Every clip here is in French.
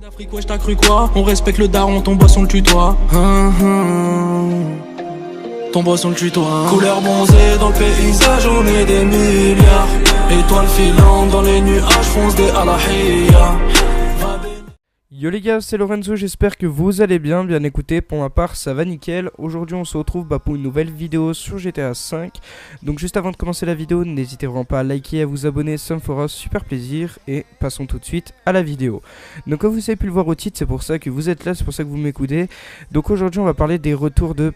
D'Afrique, ouais, t'as cru quoi? On respecte le daron, ton boisson le tutoie. Ton boisson le tutoie. Couleur bronzée dans le paysage, on est des milliards. Étoiles filantes dans les nuages, fonce des alahia. Yo les gars, c'est Lorenzo, j'espère que vous allez bien écoutez, pour ma part ça va nickel. Aujourd'hui on se retrouve pour une nouvelle vidéo sur GTA 5. Donc juste avant de commencer la vidéo, n'hésitez vraiment pas à liker et à vous abonner, ça me fera super plaisir. Et passons tout de suite à la vidéo. Donc comme vous avez pu le voir au titre, c'est pour ça que vous êtes là, c'est pour ça que vous m'écoutez. Donc aujourd'hui on va parler des retours de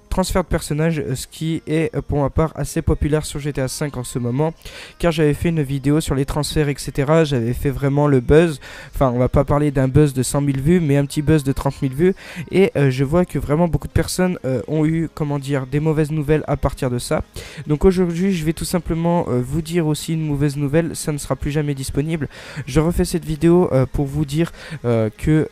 transfert de personnages, ce qui est pour ma part assez populaire sur GTA 5 en ce moment, car j'avais fait une vidéo sur les transferts etc, j'avais fait vraiment le buzz, enfin on va pas parler d'un buzz de 100 000 vues mais un petit buzz de 30 000 vues, et je vois que vraiment beaucoup de personnes ont eu, comment dire, des mauvaises nouvelles à partir de ça. Donc aujourd'hui je vais tout simplement vous dire aussi une mauvaise nouvelle, ça ne sera plus jamais disponible. Je refais cette vidéo pour vous dire que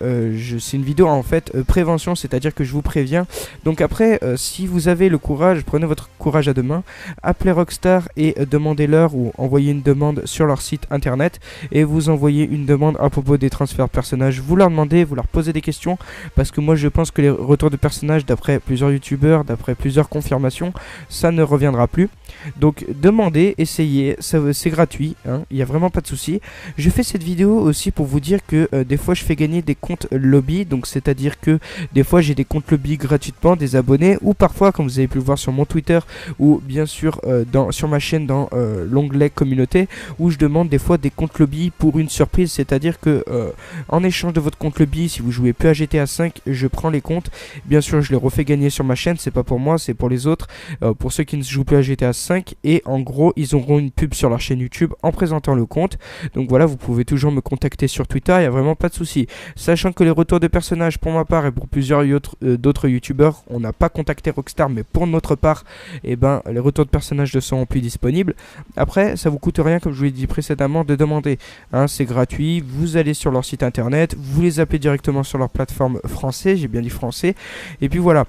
c'est une vidéo en fait prévention, c'est à dire que je vous préviens. Donc après si vous avez le courage, prenez votre courage à deux mains, appelez Rockstar et demandez-leur, ou envoyez une demande sur leur site internet et vous envoyez une demande à propos des transferts de personnages. Vous leur demandez, vous leur posez des questions, parce que moi je pense que les retours de personnages, d'après plusieurs youtubeurs, d'après plusieurs confirmations, ça ne reviendra plus. Donc demandez, essayez, c'est gratuit, hein, il n'y a vraiment pas de souci. Je fais cette vidéo aussi pour vous dire que des fois je fais gagner des comptes lobby, donc c'est à dire que des fois j'ai des comptes lobby gratuitement, des abonnés, ou parfois comme vous avez pu le voir sur mon Twitter, ou bien sûr sur ma chaîne dans l'onglet communauté, où je demande des fois des comptes lobby pour une surprise, c'est à dire que en échange de votre compte lobby, si vous jouez plus à GTA 5, je prends les comptes, bien sûr je les refais gagner sur ma chaîne, c'est pas pour moi, c'est pour les autres, pour ceux qui ne jouent plus à GTA 5, et en gros ils auront une pub sur leur chaîne YouTube en présentant le compte. Donc voilà, vous pouvez toujours me contacter sur Twitter, il n'y a vraiment pas de souci. Sachant que les retours de personnages pour ma part et pour plusieurs d'autres youtubeurs, on n'a pas contacté Rockstar, mais pour notre part, eh ben, les retours de personnages ne seront plus disponibles. Après, ça vous coûte rien, comme je vous l'ai dit précédemment, de demander, hein, c'est gratuit, vous allez sur leur site internet, vous les appelez directement sur leur plateforme français, j'ai bien dit français, et puis voilà.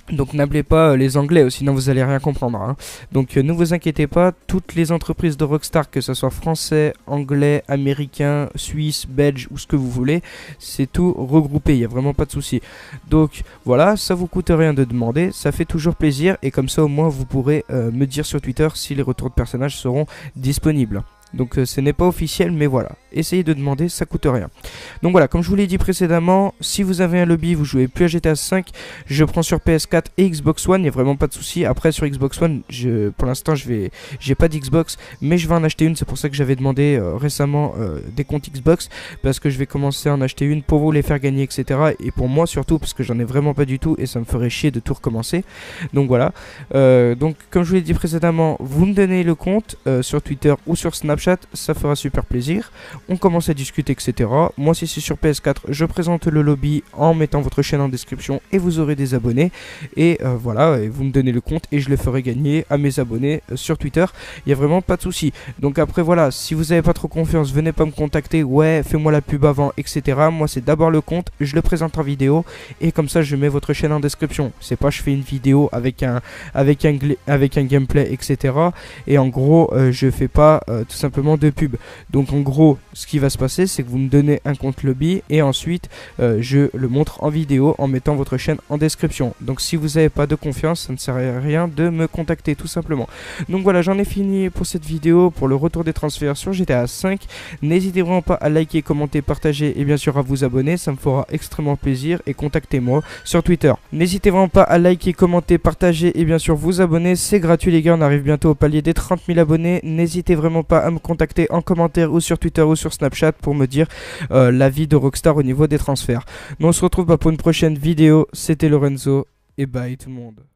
Donc n'appelez pas les anglais, sinon vous allez rien comprendre, hein. Donc ne vous inquiétez pas, toutes les entreprises de Rockstar, que ce soit français, anglais, américain, suisse, belge ou ce que vous voulez, c'est tout regroupé, il n'y a vraiment pas de souci. Donc voilà, ça vous coûte rien de demander, ça fait toujours plaisir, et comme ça au moins vous pourrez me dire sur Twitter si les retours de personnages seront disponibles. Donc ce n'est pas officiel, mais voilà, essayez de demander, ça coûte rien. Donc voilà, comme je vous l'ai dit précédemment, si vous avez un lobby, vous jouez plus à GTA 5, je prends sur PS4 et Xbox One, il n'y a vraiment pas de souci. Après sur Xbox One, pour l'instant j'ai pas d'Xbox, mais je vais en acheter une, c'est pour ça que j'avais demandé récemment des comptes Xbox, parce que je vais commencer à en acheter une pour vous les faire gagner, etc. Et pour moi surtout, parce que j'en ai vraiment pas du tout, et ça me ferait chier de tout recommencer. Donc voilà, donc comme je vous l'ai dit précédemment, vous me donnez le compte sur Twitter ou sur Snapchat, ça fera super plaisir. On commence à discuter, etc. Moi, si c'est sur PS4, je présente le lobby en mettant votre chaîne en description et vous aurez des abonnés. Et voilà, et vous me donnez le compte et je le ferai gagner à mes abonnés sur Twitter. Il n'y a vraiment pas de souci. Donc après, voilà, si vous n'avez pas trop confiance, venez pas me contacter. Ouais, fais-moi la pub avant, etc. Moi, c'est d'abord le compte, je le présente en vidéo et comme ça, je mets votre chaîne en description. C'est pas je fais une vidéo avec un gameplay, etc. Et en gros, je fais pas tout simplement de pub. Donc en gros ce qui va se passer, c'est que vous me donnez un compte lobby et ensuite je le montre en vidéo en mettant votre chaîne en description. Donc si vous n'avez pas de confiance, ça ne sert à rien de me contacter tout simplement. Donc voilà, j'en ai fini pour cette vidéo, pour le retour des transferts sur GTA 5. N'hésitez vraiment pas à liker, commenter, partager et bien sûr à vous abonner, ça me fera extrêmement plaisir, et contactez-moi sur Twitter. N'hésitez vraiment pas à liker, commenter, partager et bien sûr vous abonner, c'est gratuit les gars, on arrive bientôt au palier des 30 000 abonnés. N'hésitez vraiment pas à me contacter en commentaire ou sur Twitter ou sur Snapchat pour me dire l'avis de Rockstar au niveau des transferts. Mais on se retrouve pour une prochaine vidéo. C'était Lorenzo et bye tout le monde.